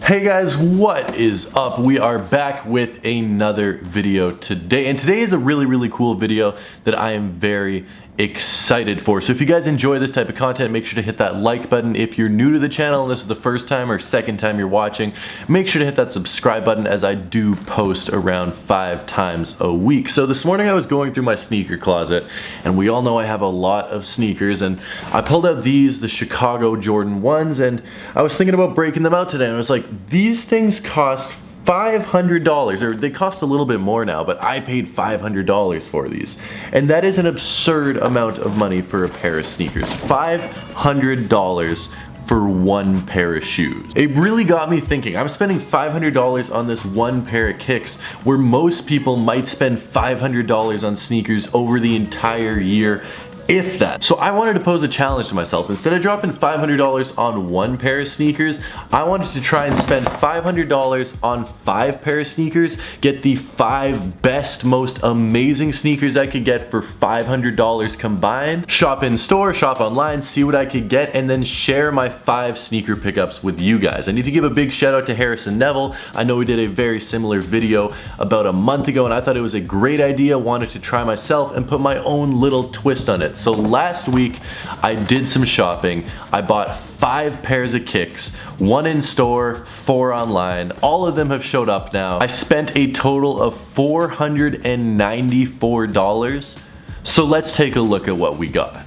Hey guys, what is up? We are back with another video today, and today is a really cool video that I am very excited for. So if you guys enjoy this type of content, make sure to hit that like button. If you're new to the channel and this is the first time or second time you're watching, make sure to hit that subscribe button, as I do post around 5 times a week. So this morning I was going through my sneaker closet, and we all know I have a lot of sneakers, and I pulled out these, the Chicago Jordan 1s, and I was thinking about breaking them out today, and I was like, these things cost $500, or they cost a little bit more now, but I paid $500 for these. And that is an absurd amount of money for a pair of sneakers. $500 for one pair of shoes. It really got me thinking. I'm spending $500 on this one pair of kicks, where most people might spend $500 on sneakers over the entire year, if that. So I wanted to pose a challenge to myself. Instead of dropping $500 on one pair of sneakers, I wanted to try and spend $500 on 5 pair of sneakers, get the 5 best, most amazing sneakers I could get for $500 combined, shop in store, shop online, see what I could get, and then share my 5 sneaker pickups with you guys. I need to give a big shout out to Harrison Neville. I know we did a very similar video about a month ago, and I thought it was a great idea, wanted to try myself and put my own little twist on it. So last week I did some shopping. I bought 5 pairs of kicks, 1 in store, 4 online. All of them have showed up now. I spent a total of $494. So let's take a look at what we got.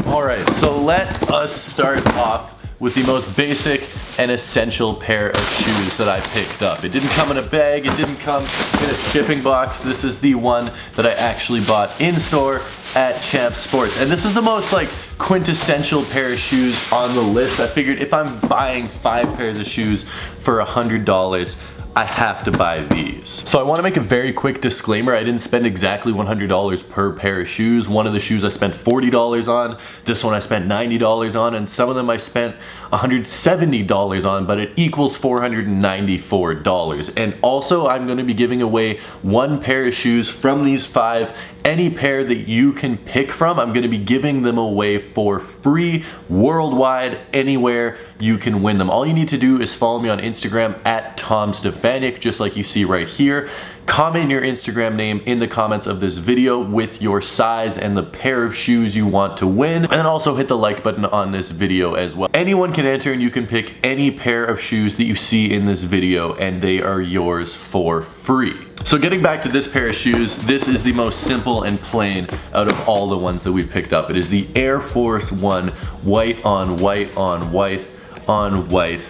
Alright, so let us start off with the most basic and essential pair of shoes that I picked up. It didn't come in a bag, it didn't come in a shipping box. This is the one that I actually bought in store at Champ Sports. And this is the most quintessential pair of shoes on the list. I figured if I'm buying 5 pairs of shoes for $100, I have to buy these. So I want to make a very quick disclaimer. I didn't spend exactly $100 per pair of shoes. One of the shoes I spent $40 on, this one I spent $90 on, and some of them I spent $170 on, but it equals $494. And also I'm going to be giving away 1 pair of shoes from these 5. Any pair that you can pick from, I'm going to be giving them away for free, worldwide, anywhere you can win them. All you need to do is follow me on Instagram at TomStefanic, just like you see right here. Comment your Instagram name in the comments of this video with your size and the pair of shoes you want to win, and also hit the like button on this video as well. Anyone can enter, and you can pick any pair of shoes that you see in this video, and they are yours for free. So getting back to this pair of shoes, this is the most simple and plain out of all the ones that we picked up. It is the Air Force 1 white on white on white on white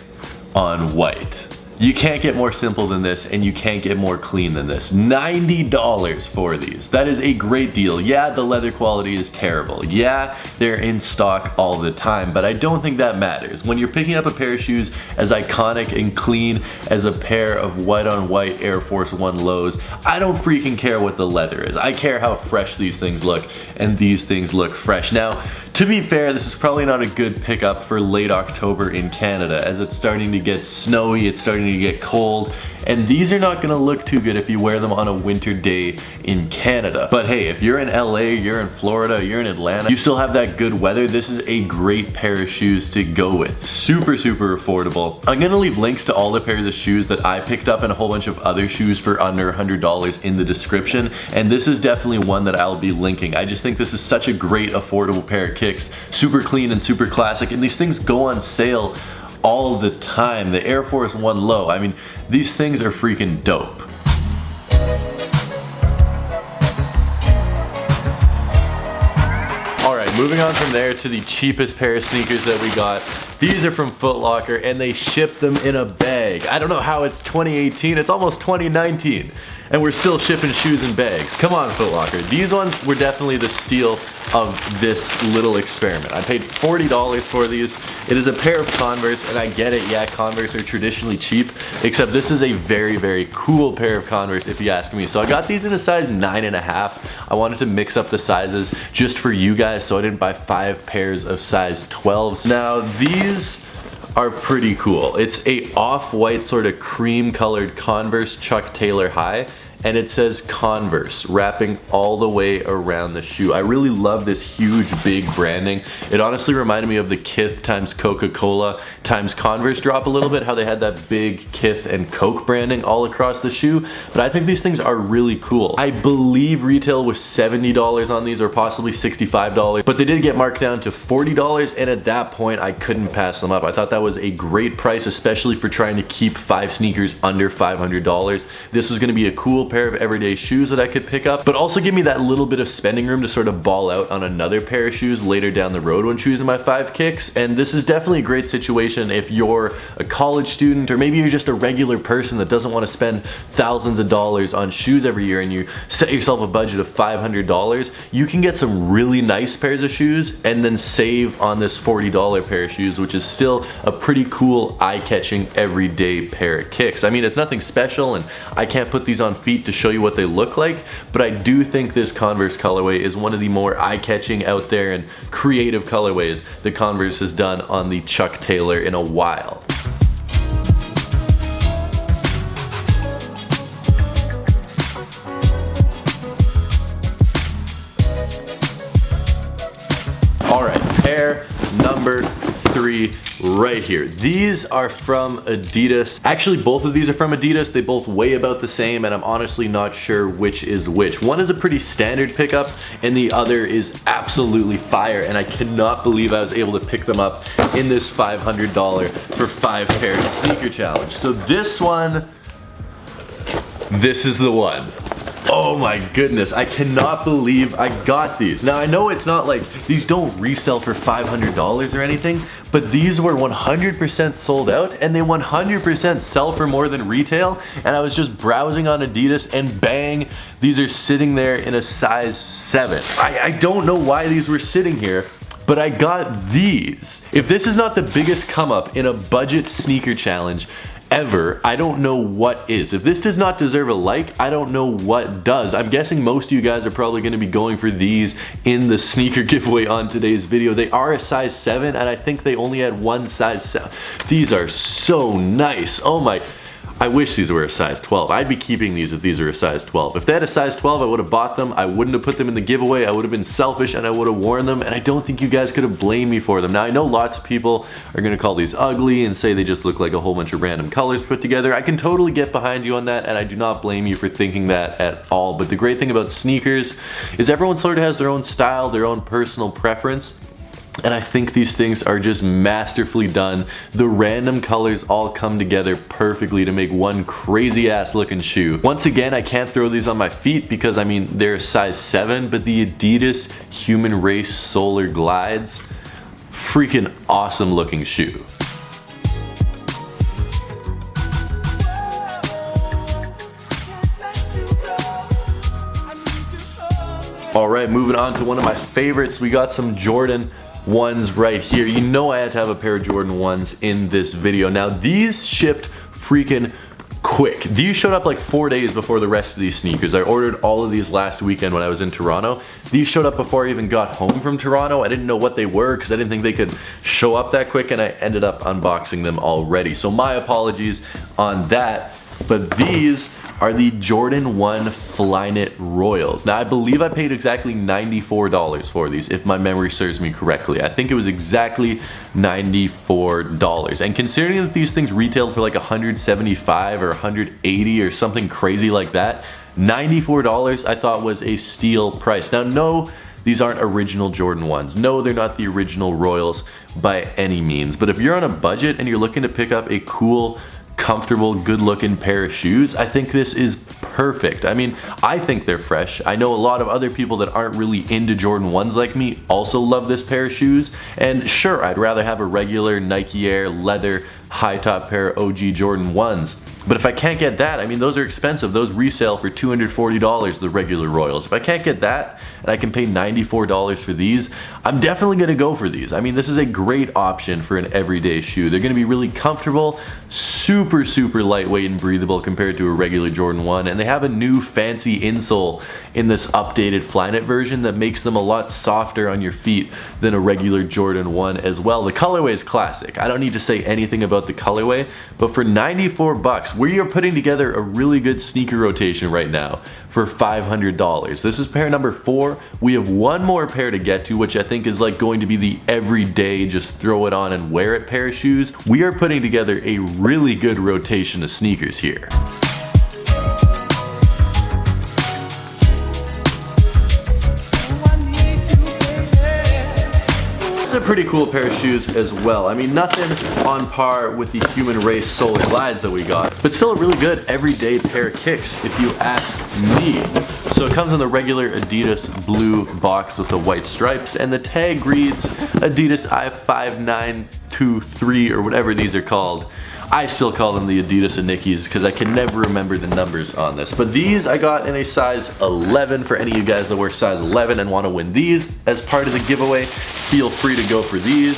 on white. You can't get more simple than this, and you can't get more clean than this. $90 for these. That is a great deal. Yeah, the leather quality is terrible. Yeah, they're in stock all the time, but I don't think that matters. When you're picking up a pair of shoes as iconic and clean as a pair of white on white Air Force 1 lows, I don't freaking care what the leather is. I care how fresh these things look, and these things look fresh. Now, to be fair, this is probably not a good pickup for late October in Canada, as it's starting to get snowy, it's starting to get cold, and these are not gonna look too good if you wear them on a winter day in Canada. But hey, if you're in LA, you're in Florida, you're in Atlanta, you still have that good weather, this is a great pair of shoes to go with. Super affordable. I'm gonna leave links to all the pairs of shoes that I picked up and a whole bunch of other shoes for under $100 in the description, and this is definitely one that I'll be linking. I just think this is such a great affordable pair of kicks. Super clean and super classic, and these things go on sale all the time. The Air Force 1 low, I mean, these things are freaking dope. Alright, moving on from there to the cheapest pair of sneakers that we got. These are from Foot Locker, and they ship them in a bag. I don't know how it's 2018, it's almost 2019, and we're still shipping shoes in bags. Come on, Foot Locker. These ones were definitely the steal of this little experiment. I paid $40 for these. It is a pair of Converse, and I get it, yeah, Converse are traditionally cheap, except this is a very cool pair of Converse if you ask me. So I got these in a size 9.5. I wanted to mix up the sizes just for you guys, so I didn't buy 5 pairs of size 12s. Now these are pretty cool. It's a off-white sort of cream colored Converse Chuck Taylor high, and it says Converse wrapping all the way around the shoe. I really love this huge big branding. It honestly reminded me of the Kith times Coca-Cola times Converse drop a little bit, how they had that big Kith and Coke branding all across the shoe. But I think these things are really cool. I believe retail was $70 on these, or possibly $65, but they did get marked down to $40, and at that point I couldn't pass them up. I thought that was a great price, especially for trying to keep 5 sneakers under $500. This was gonna be a cool pair of everyday shoes that I could pick up, but also give me that little bit of spending room to sort of ball out on another pair of shoes later down the road when choosing my 5 kicks. And this is definitely a great situation if you're a college student, or maybe you're just a regular person that doesn't want to spend thousands of dollars on shoes every year, and you set yourself a budget of $500. You can get some really nice pairs of shoes and then save on this $40 pair of shoes, which is still a pretty cool, eye-catching, everyday pair of kicks. I mean, it's nothing special, and I can't put these on feet to show you what they look like, but I do think this Converse colorway is one of the more eye-catching, out there, and creative colorways that Converse has done on the Chuck Taylor in a while. All right, pair number 3 right here. These are from Adidas. Actually, both of these are from Adidas. They both weigh about the same, and I'm honestly not sure which is which. One is a pretty standard pickup, and the other is absolutely fire, and I cannot believe I was able to pick them up in this $500 for 5 pair sneaker challenge. So this one, this is the one. Oh my goodness, I cannot believe I got these. Now I know it's not like, these don't resell for $500 or anything, but these were 100% sold out, and they 100% sell for more than retail. And I was just browsing on Adidas, and bang, these are sitting there in a size 7. I don't know why these were sitting here, but I got these. If this is not the biggest come up in a budget sneaker challenge ever, I don't know what is. If this does not deserve a like, I don't know what does. I'm guessing most of you guys are probably going to be going for these in the sneaker giveaway on today's video. They are a size 7, and I think they only had one size 7. These are so nice. Oh my, I wish these were a size 12. I'd be keeping these if these are a size 12. If they had a size 12, I would have bought them. I wouldn't have put them in the giveaway. I would have been selfish, and I would have worn them, and I don't think you guys could have blamed me for them. Now, I know lots of people are gonna call these ugly and say they just look like a whole bunch of random colors put together. I can totally get behind you on that, and I do not blame you for thinking that at all. But the great thing about sneakers is everyone sort of has their own style, their own personal preference. And I think these things are just masterfully done. The random colors all come together perfectly to make one crazy ass looking shoe. Once again, I can't throw these on my feet because, I mean, they're a size 7, but the Adidas Human Race Solar Glides, freaking awesome looking shoe. All right, moving on to one of my favorites. We got some Jordan 1s right here. You know I had to have a pair of Jordan 1s in this video. Now these shipped freaking quick. These showed up like 4 days before the rest of these sneakers. I ordered all of these last weekend when I was in Toronto. These showed up before I even got home from Toronto. I didn't know what they were because I didn't think they could show up that quick, and I ended up unboxing them already. So my apologies on that, but these are the Jordan 1 Flyknit Royals. Now I believe I paid exactly $94 for these, if my memory serves me correctly. I think it was exactly $94. And considering that these things retailed for like $175 or $180 or something crazy like that, $94 I thought was a steal price. Now no, these aren't original Jordan 1s. No, they're not the original Royals by any means. But if you're on a budget and you're looking to pick up a cool, comfortable, good-looking pair of shoes, I think this is perfect. I mean, I think they're fresh. I know a lot of other people that aren't really into Jordan 1s like me also love this pair of shoes. And sure, I'd rather have a regular Nike Air leather high-top pair of OG Jordan 1s. But if I can't get that, I mean, those are expensive. Those resale for $240, the regular Royals. If I can't get that, and I can pay $94 for these, I'm definitely gonna go for these. I mean, this is a great option for an everyday shoe. They're gonna be really comfortable, super, super lightweight and breathable compared to a regular Jordan 1. And they have a new fancy insole in this updated Flyknit version that makes them a lot softer on your feet than a regular Jordan 1 as well. The colorway is classic. I don't need to say anything about the colorway, but for 94 bucks, box. We are putting together a really good sneaker rotation right now for $500. This is pair number 4. We have one more pair to get to, which I think is like going to be the everyday just throw it on and wear it pair of shoes. We are putting together a really good rotation of sneakers here. A pretty cool pair of shoes as well. I mean, nothing on par with the Human Race Solar Glides that we got, but still a really good everyday pair of kicks if you ask me. So it comes in the regular Adidas blue box with the white stripes, and the tag reads Adidas I5923 or whatever these are called. I still call them the Adidas and Nikes because I can never remember the numbers on this. But these I got in a size 11. For any of you guys that wear size 11 and want to win these as part of the giveaway, feel free to go for these.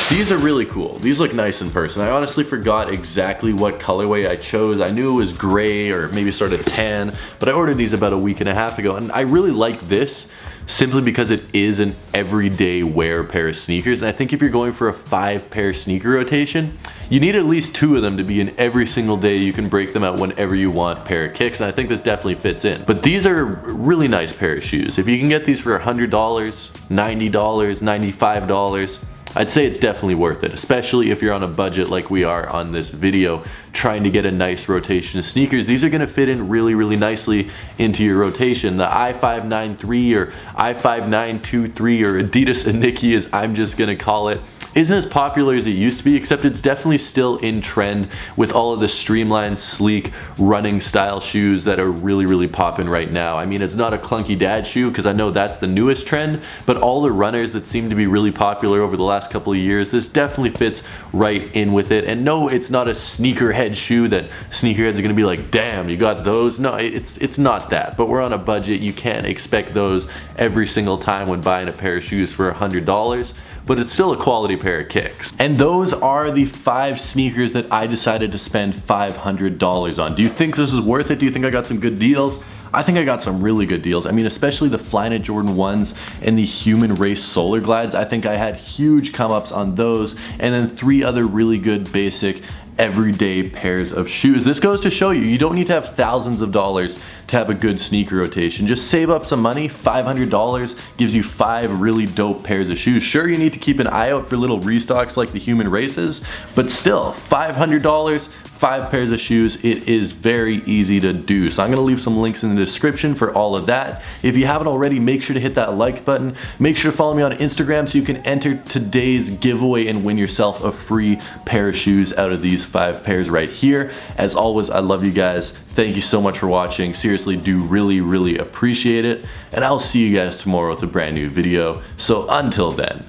These are really cool. These look nice in person. I honestly forgot exactly what colorway I chose. I knew it was gray or maybe sort of tan, but I ordered these about a week and a half ago, and I really like this simply because it is an everyday wear pair of sneakers. And I think if you're going for a 5-pair sneaker rotation, you need at least 2 of them to be in every single day. You can break them out whenever you want pair of kicks, and I think this definitely fits in. But these are a really nice pair of shoes. If you can get these for $100, $90, $95, I'd say it's definitely worth it, especially if you're on a budget like we are on this video, trying to get a nice rotation of sneakers. These are gonna fit in really, really nicely into your rotation. The I593 or I5923 or Adidas and Nike, as I'm just gonna call it, isn't as popular as it used to be, except it's definitely still in trend with all of the streamlined, sleek, running style shoes that are really, really popping right now. I mean, it's not a clunky dad shoe because I know that's the newest trend, but all the runners that seem to be really popular over the last couple of years, this definitely fits right in with it. And no, it's not a sneakerhead shoe that sneakerheads are gonna be like, damn, you got those. No, it's not that, but we're on a budget. You can't expect those every single time when buying a pair of shoes for $100. But it's still a quality pair of kicks. And those are the 5 sneakers that I decided to spend $500 on. Do you think this is worth it? Do you think I got some good deals? I think I got some really good deals. I mean, especially the Flyknit Jordan 1s and the Human Race Solar Glides. I think I had huge come ups on those, and then 3 other really good basic everyday pairs of shoes. This goes to show you, you don't need to have thousands of dollars to have a good sneaker rotation. Just save up some money. $500 gives you 5 really dope pairs of shoes. Sure, you need to keep an eye out for little restocks like the Human Races, but still, $500, 5 pairs of shoes, it is very easy to do. So I'm gonna leave some links in the description for all of that. If you haven't already, make sure to hit that like button. Make sure to follow me on Instagram so you can enter today's giveaway and win yourself a free pair of shoes out of these 5 pairs right here. As always, I love you guys. Thank you so much for watching. Seriously, do really, really appreciate it. And I'll see you guys tomorrow with a brand new video. So until then,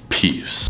peace.